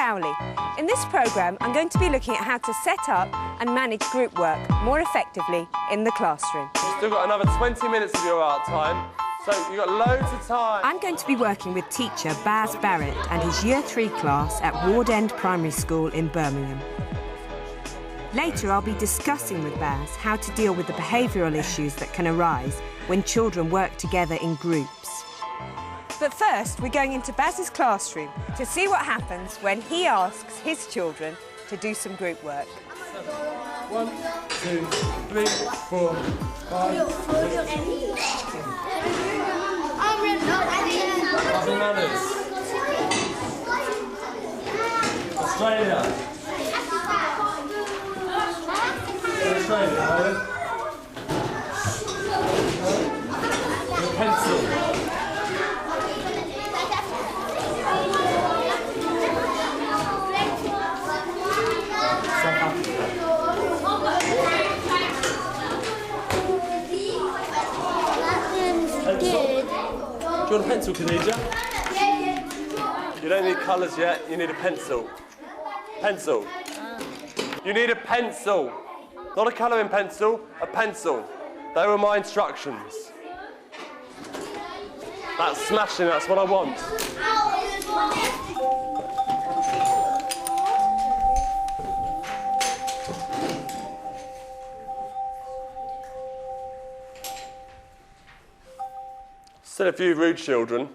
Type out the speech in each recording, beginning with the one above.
Cowley. In this programme, I'm going to be looking at how to set up and manage group work more effectively in the classroom. You've still got another 20 minutes of your art time, so you've got loads of time. I'm going to be working with teacher Baz Barrett and his Year 3 class at Ward End Primary School in Birmingham. Later, I'll be discussing with Baz how to deal with the behavioural issues that can arise when children work together in groups. But first, we're going into Baz's classroom to see what happens when he asks his children to do some group work. 1, 2, 3, 4, 5, 6. Lovely manners. Australia. Australia, are you? Your pencil. Do you want a pencil, Khadija? You don't need colours yet, you need a pencil. Pencil. You need a pencil. Not a colouring pencil, a pencil. They were my instructions. That's smashing, that's what I want. Still a few rude children,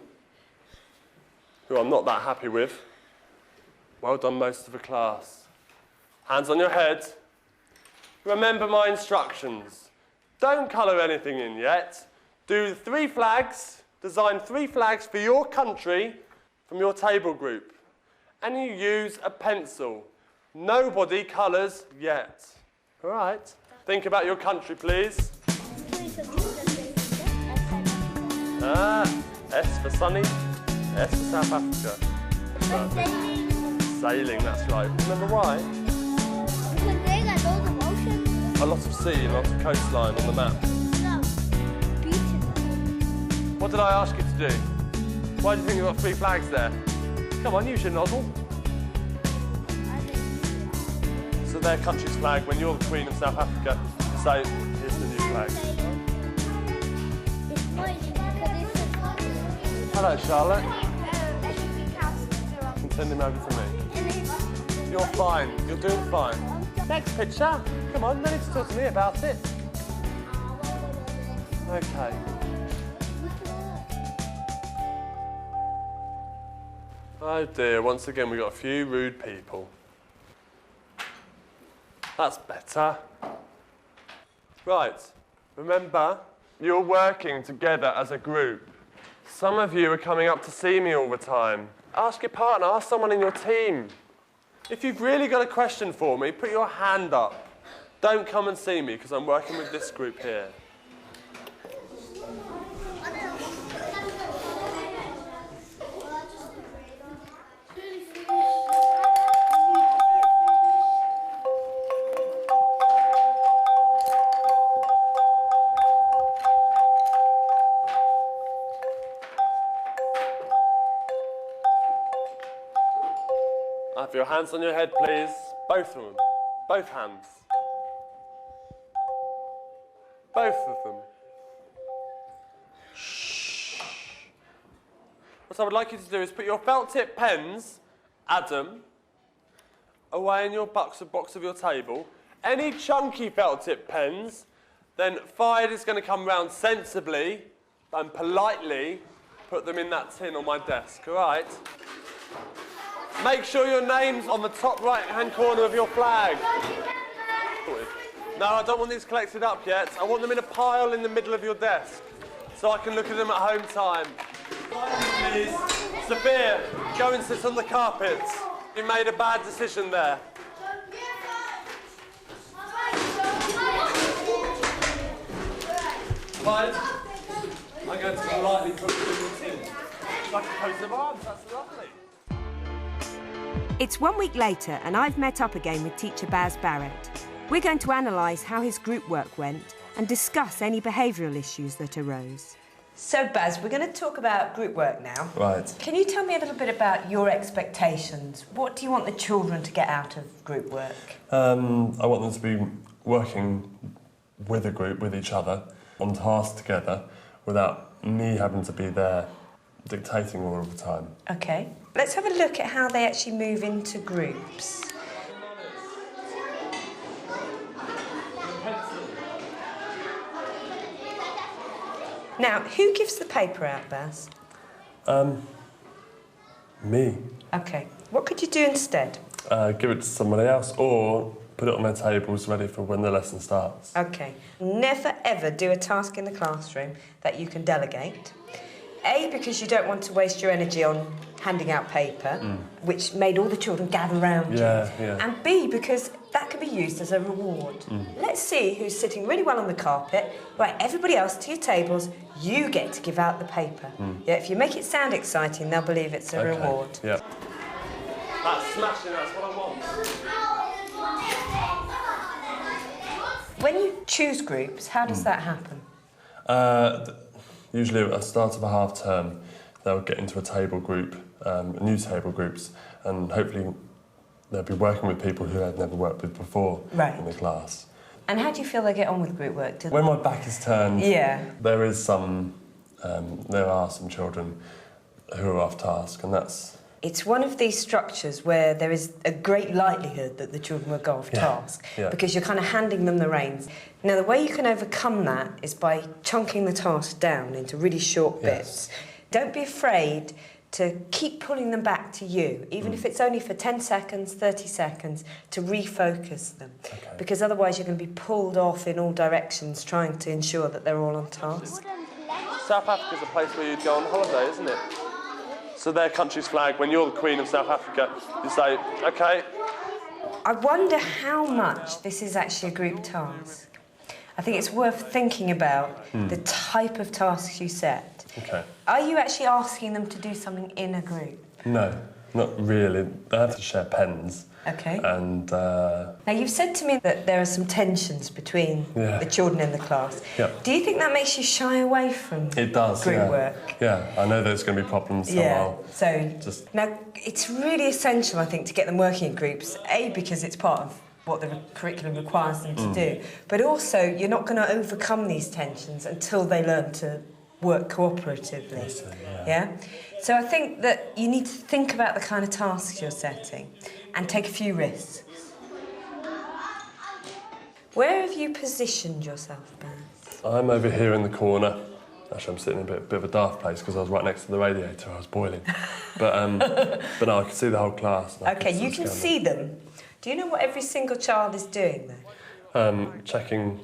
who I'm not that happy with. Well done, most of the class. Hands on your head. Remember my instructions. Don't colour anything in yet. Do 3 flags, design 3 flags for your country from your table group. And you use a pencil. Nobody colours yet. All right. Think about your country, please. S for sunny, S for South Africa. Sailing, that's right. Remember why? Because they got loads of ocean. A lot of sea and a lot of coastline on the map. No, beaches. What did I ask you to do? Why do you think you've got 3 flags there? Come on, use your nozzle. So their country's flag when you're the Queen of South Africa. So here's the new flag. It's mine. Hello, Charlotte. You can send him over to me. You're fine. You're doing fine. Next picture. Come on, no need to talk to me about it. OK. Oh dear, once again we've got a few rude people. That's better. Right, remember, you're working together as a group. Some of you are coming up to see me all the time. Ask your partner, ask someone in your team. If you've really got a question for me, put your hand up. Don't come and see me because I'm working with this group here. Have your hands on your head, please. Both of them. Both hands. Both of them. Shh. What I would like you to do is put your felt tip pens, Adam, away in your box of your table. Any chunky felt tip pens, then Fayed is going to come round sensibly and politely put them in that tin on my desk, all right? Make sure your name's on the top right-hand corner of your flag. No, I don't want these collected up yet. I want them in a pile in the middle of your desk so I can look at them at home time. Please. Sophia, go and sit on the carpet. You made a bad decision there. Right. I'm going to politely put them in the tin. Like a coat of arms, that's lovely. It's 1 week later and I've met up again with teacher Baz Barrett. We're going to analyse how his group work went and discuss any behavioural issues that arose. So, Baz, we're going to talk about group work now. Right. Can you tell me a little bit about your expectations? What do you want the children to get out of group work? I want them to be working with a group, with each other, on tasks together, without me having to be there dictating all of the time. OK. Let's have a look at how they actually move into groups. Now, who gives the paper out, Baz? Me. OK. What could you do instead? Give it to somebody else, or put it on their tables ready for when the lesson starts. OK. Never, ever do a task in the classroom that you can delegate. A, because you don't want to waste your energy on handing out paper, which made all the children gather around you. Yeah. And B, because that can be used as a reward. Let's see who's sitting really well on the carpet. Right, everybody else to your tables, you get to give out the paper. Yeah, if you make it sound exciting, they'll believe it's a reward. Yeah. That's smashing, that's what I want. When you choose groups, how does that happen? Usually at the start of a half term, they'll get into a table group, new table groups, and hopefully they'll be working with people who they've never worked with before in the class. And how do you feel they get on with group work? When my back is turned, there are some children who are off task, and that's... It's one of these structures where there is a great likelihood that the children will go off task because you're kind of handing them the reins. Now, the way you can overcome that is by chunking the task down into really short bits. Don't be afraid to keep pulling them back to you, even if it's only for 10 seconds, 30 seconds, to refocus them. Because otherwise you're going to be pulled off in all directions trying to ensure that they're all on task. South Africa's a place where you'd go on holiday, isn't it? So their country's flag, when you're the Queen of South Africa, you say, OK. I wonder how much this is actually a group task. I think it's worth thinking about the type of tasks you set. OK. Are you actually asking them to do something in a group? No, not really. They have to share pens. OK. And... Now, you've said to me that there are some tensions between the children in the class. Do you think that makes you shy away from it does, group work? Yeah, I know there's going to be problems somehow. Now, it's really essential, I think, to get them working in groups, A, because it's part of what the curriculum requires them to do, but also you're not going to overcome these tensions until they learn to work cooperatively. So I think that you need to think about the kind of tasks you're setting and take a few risks. Where have you positioned yourself, Baz? I'm over here in the corner. Actually, I'm sitting in a bit of a daft place because I was right next to the radiator. I was boiling. But no, I can see the whole class. OK, you can see them. Do you know what every single child is doing, though? Checking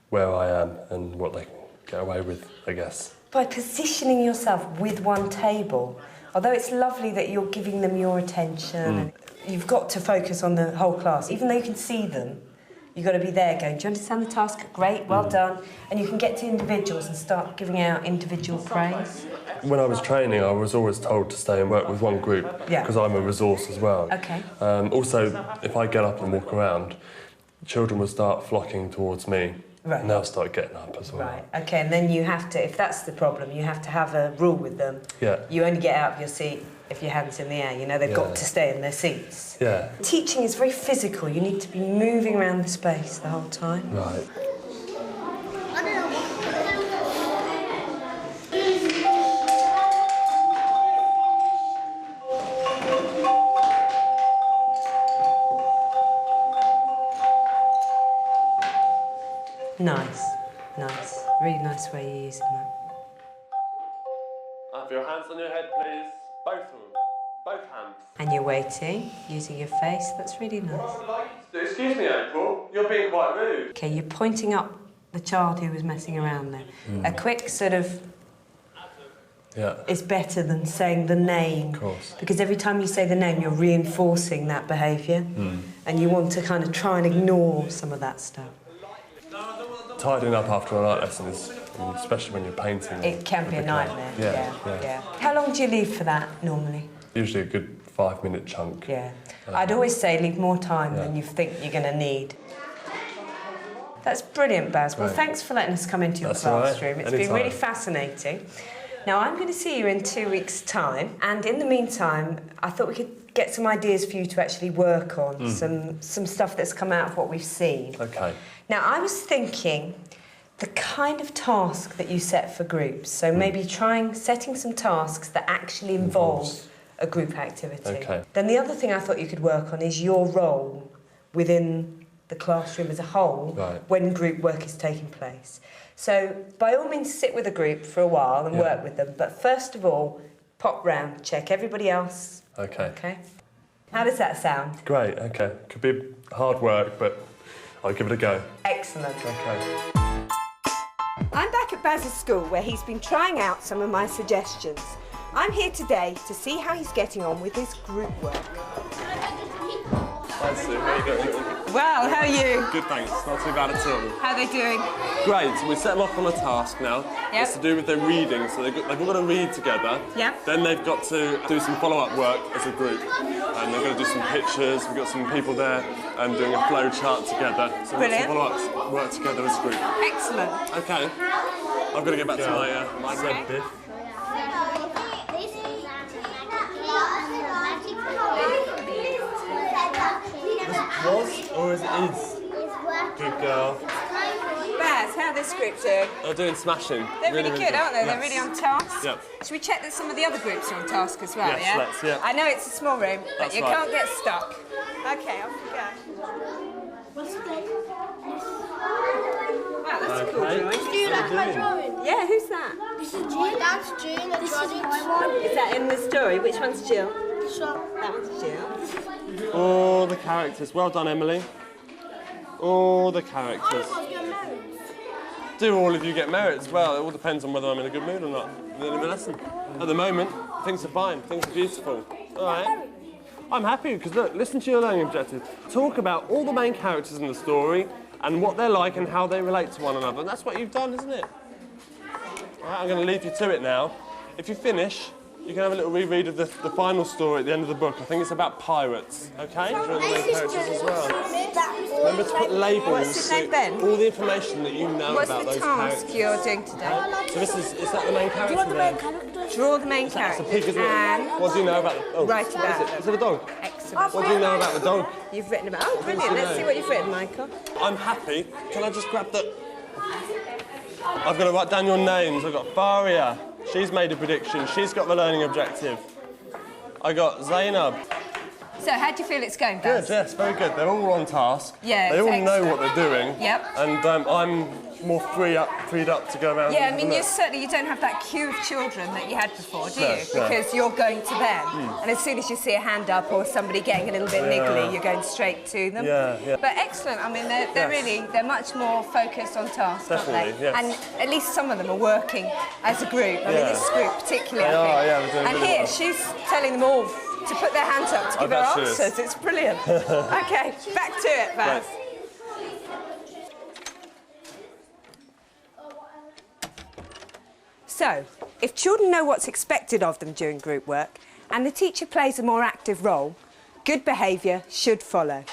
where I am and what they can get away with, I guess. By positioning yourself with one table, although it's lovely that you're giving them your attention, you've got to focus on the whole class. Even though you can see them, you've got to be there going, do you understand the task? Great, well done. And you can get to individuals and start giving out individual praise. When I was training, I was always told to stay and work with one group because I'm a resource as well. OK. Also, if I get up and walk around, children will start flocking towards me. Right. And they'll start getting up as well. Right, OK, and then you have to, if that's the problem, you have to have a rule with them. You only get out of your seat if your hand's in the air. You know, they've got to stay in their seats. Teaching is very physical. You need to be moving around the space the whole time. Right. Nice. Really nice way you're using that. Have your hands on your head, please. Both of them. Both hands. And you're waiting, using your face. That's really nice. What I would like you to do... Excuse me, April. You're being quite rude. OK, you're pointing up the child who was messing around there. A quick sort of... is better than saying the name. Of course. Because every time you say the name, you're reinforcing that behaviour. And you want to kind of try and ignore some of that stuff. Tidying up after a night lesson is, especially when you're painting... It can be a nightmare. How long do you leave for that, normally? Usually a good 5-minute chunk. I'd always say leave more time than you think you're going to need. That's brilliant, Baz. Well, Right. thanks for letting us come into your That's all right. classroom. It's been Anytime. really fascinating. Now, I'm going to see you in 2 weeks' time, and in the meantime, I thought we could get some ideas for you to actually work on, some stuff that's come out of what we've seen. Okay. Now, I was thinking the kind of task that you set for groups, so maybe setting some tasks that actually involve a group activity. Okay. Then the other thing I thought you could work on is your role within the classroom as a whole when group work is taking place. So, by all means, sit with a group for a while and work with them, but first of all, pop round, check everybody else. Okay. Okay? How does that sound? Great, okay. Could be hard work, but I'll give it a go. Excellent. Okay. I'm back at Baz's school where he's been trying out some of my suggestions. I'm here today to see how he's getting on with his group work. Hi, Sue. How are you doing? Well, how are you? Good, thanks. Not too bad at all. How are they doing? Great. So we set them off on a task now. Yep. It's to do with their reading. So they've all got to read together. Yep. Then they've got to do some follow-up work as a group. And they've got to do some pictures. We've got some people there doing a flow chart together. So we've got some follow-up work together as a group. Excellent. Okay. I've got to get back to my red biff. Was or is it is? Good girl. Baz, how are this group doing? They're doing smashing. They're really good, aren't they? Yes. They're really on task. Yep. Should we check that some of the other groups are on task as well, Yes, yeah? let's, yeah. I know it's a small room, but That's you right. can't get stuck. Okay, off you go. Wow, that's a cool Okay. drawing. Do that, my drawing. Yeah, who's that? This is June. That's June. This is my one. Is that in the story? Which one's Jill? So, That one's Jill. All the characters. Well done, Emily. All the characters. Do all of you get merits? Well, it all depends on whether I'm in a good mood or not at the end of the lesson. At the moment, things are fine. Things are beautiful. All right. I'm happy because, look, listen to your learning objective. Talk about all the main characters in the story and what they're like and how they relate to one another. And that's what you've done, isn't it? All right, I'm going to leave you to it now. If you finish, you can have a little reread of the final story at the end of the book. I think it's about pirates, OK? Draw the main characters as well. Remember to put labels. What's his name, Ben? All the information that you know What's about the those task characters. you're doing today? So this is that the main character there? Draw the main That's character. a pig, isn't it? And What do you know about the... Oh, write is about it? Is it a dog? excellent. What do you know about the dog? You've written about. Oh, brilliant. you Let's know? see what you've written, Michael. I'm happy. Can I just grab the... I've got to write down your names. I've got Faria. She's made a prediction. She's got the learning objective. I got Zainab. So, how do you feel it's going, Good, Baz? yes, very good. They're all on task. Yeah, They all it's know excellent. what they're doing. Yep. And I'm more freed up to go around. Yeah, I and mean, have a look. you don't have that queue of children that you had before, do No, you? no. Because you're going to them, and as soon as you see a hand up or somebody getting a little bit niggly, you're going straight to them. Yeah, yeah. But excellent. I mean, they're much more focused on task, aren't they? Definitely, yes. And at least some of them are working as a group. I mean, Yeah. this group particularly, They I think. are, yeah, they're doing and really here, well. she's telling them all to put their hands up to give her bet she is. answers. It's brilliant. OK, back to it, Baz. Right. So, if children know what's expected of them during group work and the teacher plays a more active role, good behaviour should follow.